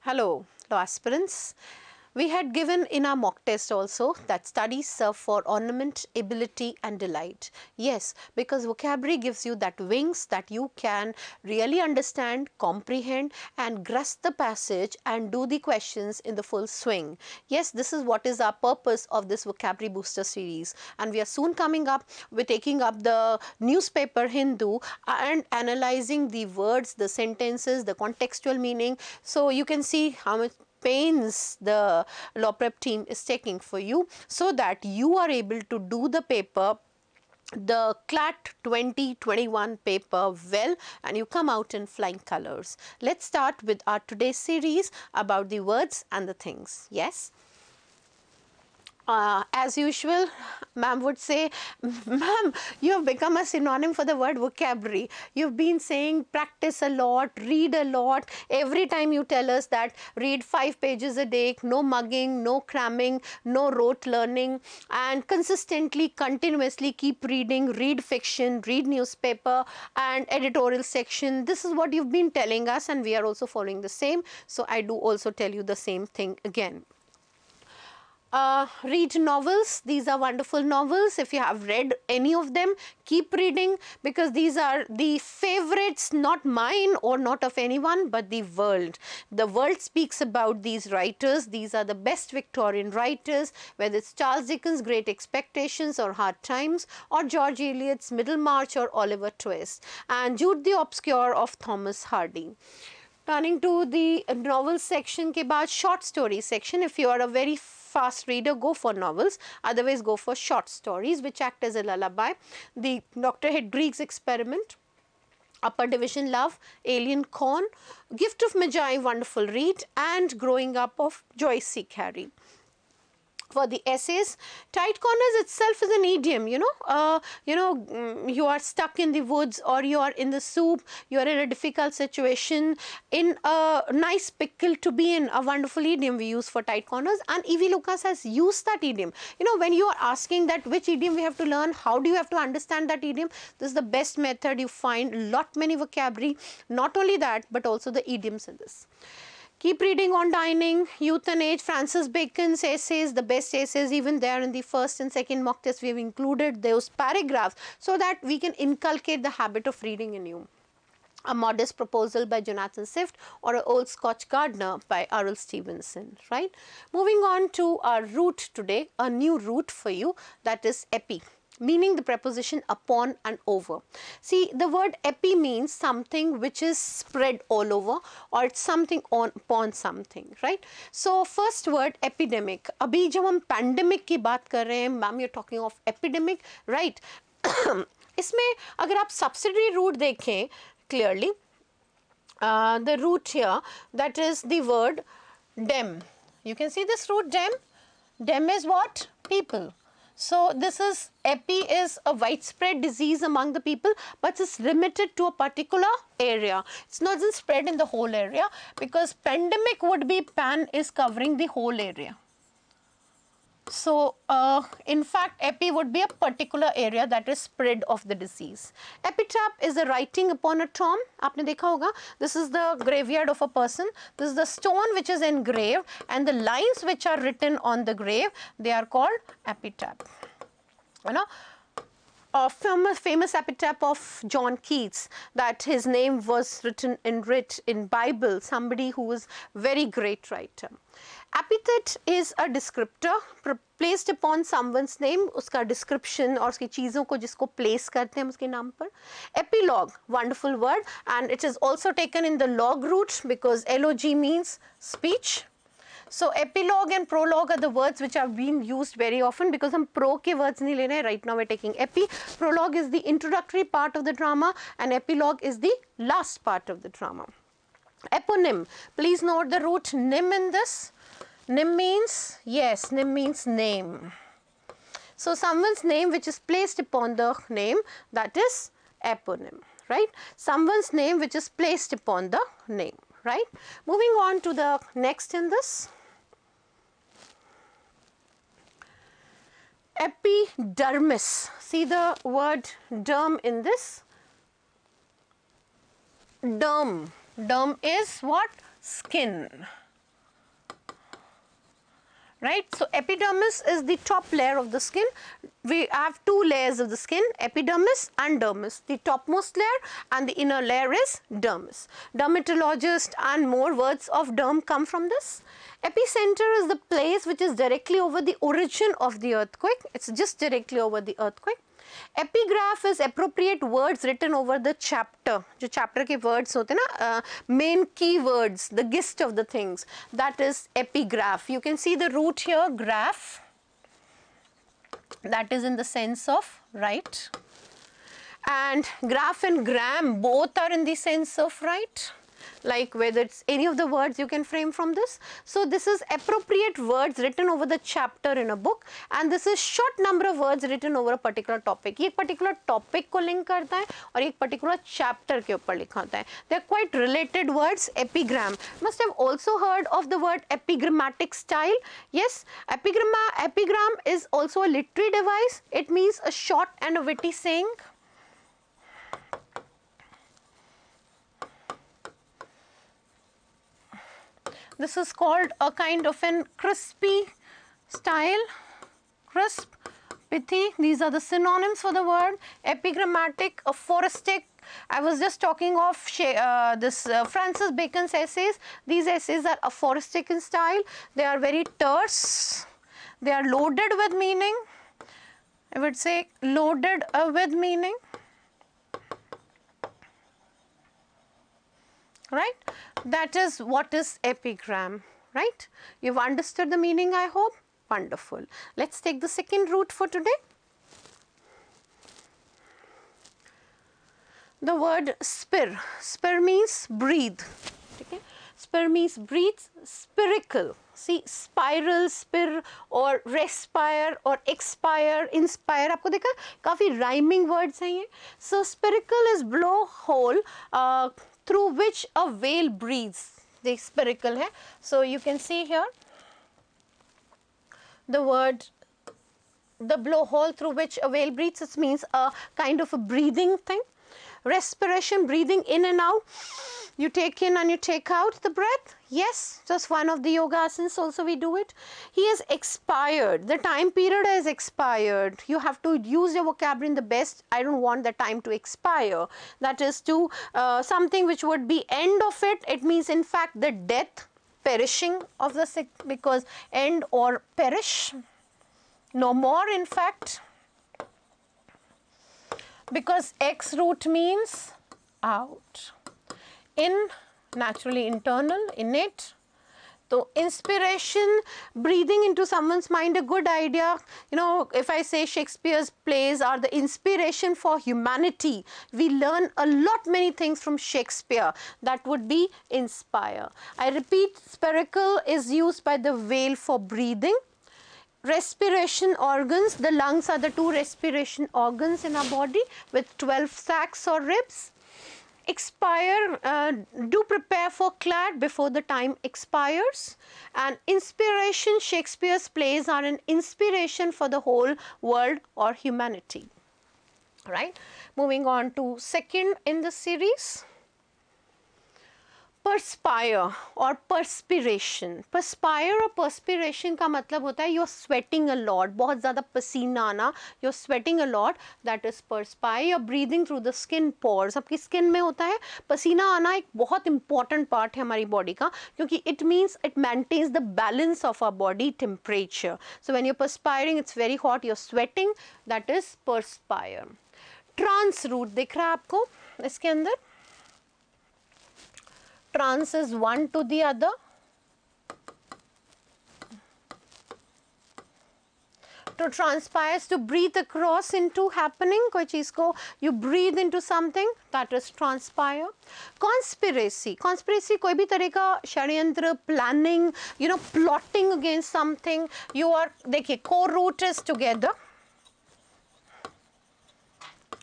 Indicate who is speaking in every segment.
Speaker 1: Hello, law aspirants. We had given in our mock test also that studies serve for ornament, ability and delight. Yes, because vocabulary gives you that wings that you can really understand, comprehend and grasp the passage and do the questions in the full swing. Yes, this is what is our purpose of this vocabulary booster series, and we are soon coming up with taking up the newspaper Hindu and analyzing the words, the sentences, the contextual meaning. So you can see how much pains the law prep team is taking for you so that you are able to do the paper, the CLAT 2021 paper well, and you come out in flying colors. Let's start with our today's series about the words and the things. Yes. As usual, ma'am would say, ma'am, you have become a synonym for the word vocabulary. You've been saying practice a lot, read a lot. Every time you tell us that read 5 pages a day, no mugging, no cramming, no rote learning, and consistently, continuously keep reading, read fiction, read newspaper and editorial section. This is what you've been telling us, and we are also following the same. So I do also tell you the same thing again. Read novels. These are wonderful novels. If you have read any of them, keep reading, because these are the favorites, not mine or not of anyone, but the world. The world speaks about these writers. These are the best Victorian writers, whether it's Charles Dickens' Great Expectations or Hard Times, or George Eliot's Middlemarch or Oliver Twist, and Jude the Obscure of Thomas Hardy. Turning to the novel section के बाद short story section. If you are a very fast reader, go for novels, otherwise go for short stories which act as a lullaby. The Dr. Hedrick's Experiment, Upper Division Love, Alien Corn, Gift of Magi, wonderful read, and Growing Up of Joyce C. Carey. For the essays, tight corners itself is an idiom, you are stuck in the woods, or you are in the soup, you are in a difficult situation, in a nice pickle to be in, a wonderful idiom we use for tight corners, and E.V. Lucas has used that idiom. When you are asking that which idiom we have to learn, how do you have to understand that idiom, this is the best method. You find lot many vocabulary, not only that but also the idioms in this. Keep reading on dining, youth and age, Francis Bacon's essays, the best essays, even there in the first and second mock test we have included those paragraphs so that we can inculcate the habit of reading in you. A Modest Proposal by Jonathan Swift, or an Old Scotch Gardener by R.L. Stevenson, right? Moving on to our root today, a new root for you, that is epi, meaning the preposition upon and over. See, the word epi means something which is spread all over, or it's something upon something, right? So first word epidemic. अभी जब हम pandemic की बात कर रहे हैं, ma'am, you're talking of epidemic, right? इसमें अगर आप subsidiary root देखें clearly, the root here, that is the word dem. You can see this root dem. Dem is what? People. So this is, epi is a widespread disease among the people, but it's limited to a particular area. It's not just spread in the whole area, because pandemic would be, pan is covering the whole area. So in fact, epi would be a particular area that is spread of the disease. Epitaph is a writing upon a tomb. आपने देखा होगा. This is the graveyard of a person. This is the stone which is engraved, and the lines which are written on the grave, they are called epitaph. A famous epitaph of John Keats, that his name was written in Bible, somebody who was very great writer. Epithet is a descriptor placed upon someone's name, उसका description और उसकी चीज़ों को जिसको place करते हैं उसके नाम पर. Epilogue, wonderful word, and it is also taken in the log root, because log means speech. So epilogue and prologue are the words which are being used very often, because हम pro के words नहीं ले रहे हैं. Right now we're taking epi. Prologue is the introductory part of the drama, and epilogue is the last part of the drama. Eponym. Please note the root nym in this. Nym means, yes, nym means name. So someone's name which is placed upon the name, that is eponym, right? Someone's name which is placed upon the name, right? Moving on to the next in this. Epidermis. See the word derm in this. Derm. Derm is what? Skin. right? So epidermis is the top layer of the skin. We have two layers of the skin, epidermis and dermis. The topmost layer and the inner layer is dermis. Dermatologist and more words of derm come from this. Epicenter is the place which is directly over the origin of the earthquake. It's just directly over the earthquake. Epigraph is appropriate words written over the chapter. जो chapter के words होते हैं ना, main key words, the gist of the things. That is epigraph. You can see the root here, graph. That is in the sense of right. And graph and gram both are in the sense of right. Like whether it's any of the words you can frame from this. So this is appropriate words written over the chapter in a book, and this is short number of words written over a particular topic. ये particular topic को link करता है और एक particular chapter के ऊपर लिखा होता है. They are quite related words. Epigram. Must have also heard of the word epigrammatic style. Yes, epigram is also a literary device. It means a short and a witty saying. This is called a kind of an crispy style, crisp, pithy. These are the synonyms for the word. Epigrammatic, aphoristic. I was just talking of Francis Bacon's essays. These essays are aphoristic in style. They are very terse. They are loaded with meaning. I would say loaded with meaning. Right? That is what is epigram, right? You've understood the meaning, I hope. Wonderful. Let's take the second root for today. The word spir. Spir means breathe. Okay? Spir means breathe. Spiracle. See, spiral, spir or respire or expire, inspire. आपको देखा काफी rhyming words हैं ये. So spiracle is blow hole through which a whale breathes. The spiracle है. So you can see here the word, the blowhole through which a whale breathes. It means a kind of a breathing thing. Respiration, breathing in and out. You take in and you take out the breath. Yes, just one of the yoga asanas also we do it. He has expired. The time period has expired. You have to use your vocabulary in the best. I don't want the time to expire. That is to something which would be end of it. It means in fact the death, perishing of the sick, because end or perish. No more in fact. Because X root means out. In, naturally internal, innate. So inspiration, breathing into someone's mind, a good idea. You know, if I say Shakespeare's plays are the inspiration for humanity, we learn a lot many things from Shakespeare. That would be inspire. I repeat, spiracle is used by the whale for breathing. Respiration organs, the lungs are the two respiration organs in our body with 12 sacs or ribs. Expire, do prepare for clad before the time expires. And inspiration, Shakespeare's plays are an inspiration for the whole world or humanity. Right? Moving on to second in the series. Perspire or perspiration. Perspire or perspiration का मतलब होता है you're sweating a lot, बहुत ज़्यादा पसीना आना, you're sweating a lot, that is perspire. You're breathing through the skin pores. आपकी skin में होता है पसीना आना, एक बहुत important part है हमारी body का, क्योंकि it means it maintains the balance of our body temperature. So when you're perspiring, it's very hot, you're sweating, that is perspire. Trans root दिख रहा है आपको इसके अंदर? Trans is one to the other. To transpire is to breathe across into happening. कोई चीज़ को you breathe into something, that is transpire. Conspiracy. Conspiracy कोई भी तरह का षड्यंत्र, planning, you know, plotting against something. You are, देखिए, core root is together.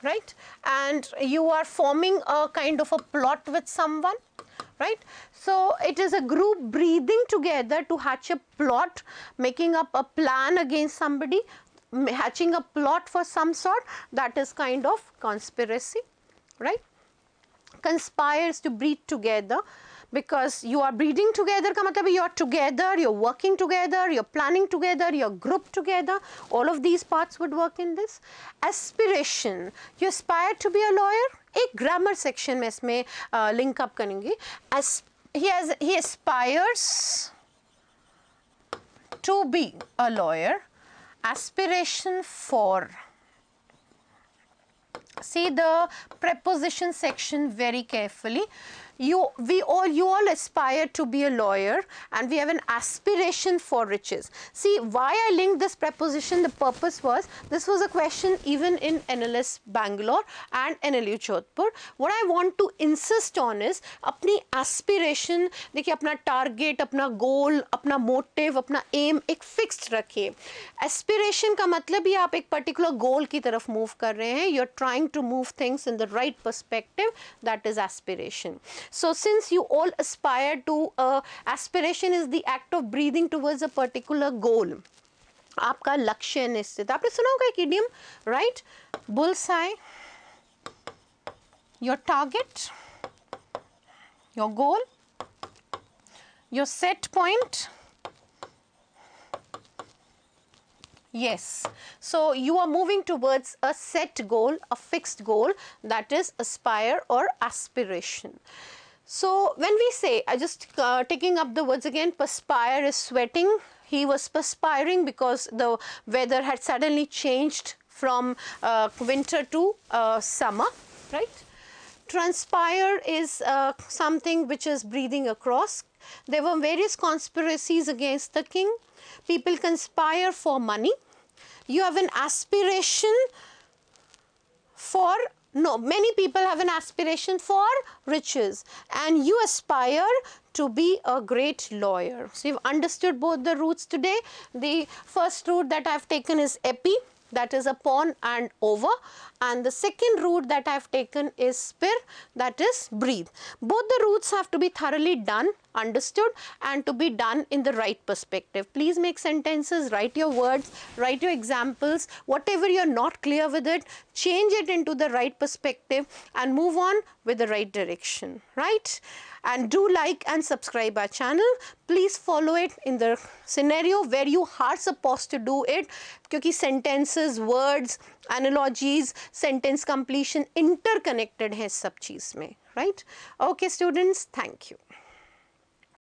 Speaker 1: Right? And you are forming a kind of a plot with someone. Right? So it is a group breathing together to hatch a plot, making up a plan against somebody, hatching a plot for some sort. That is kind of conspiracy, right? Conspires to breathe together, because you are breathing together का मतलब you are together, you're working together, you're planning together, you're grouped together. All of these parts would work in this. Aspiration, you aspire to be a lawyer. एक grammar section में इसमें link up करेंगे. He aspires to be a lawyer. Aspiration for. See the preposition section very carefully. You all aspire to be a lawyer and we have an aspiration for riches. See why I linked this preposition, the purpose was, this was a question even in NLS Bangalore and NLU Jodhpur. What I want to insist on is अपनी aspiration, देखिए अपना target, अपना goal, अपना motive, अपना aim एक fixed रखिए. Aspiration का मतलब ही आप एक particular goal की तरफ move कर रहे हैं. You're trying to move things in the right perspective, that is aspiration. So since you all aspire to, aspiration is the act of breathing towards a particular goal. आपका लक्ष्य निश्चित, आपने सुना होगा एक idiom, right? Bullseye, your target, your goal, your set point. Yes, so you are moving towards a set goal, a fixed goal, that is aspire or aspiration. So when we say, I just taking up the words again, perspire is sweating. He was perspiring because the weather had suddenly changed from winter to summer, right? Transpire is something which is breathing across. There were various conspiracies against the king. People conspire for money. You have an aspiration for, no, many people have an aspiration for riches and you aspire to be a great lawyer. So you've understood both the roots today. The first root that I've taken is epi, that is upon and over, and the second root that I've taken is spir, that is breathe. Both the roots have to be thoroughly done, understood, and to be done in the right perspective. Please make sentences, write your words, write your examples, whatever you're not clear with it, change it into the right perspective and move on with the right direction, right? And do like and subscribe our channel. Please follow it in the scenario where you are supposed to do it, क्योंकि sentences, words, analogies, sentence completion interconnected है सब चीज़ में, right? Okay students, thank you.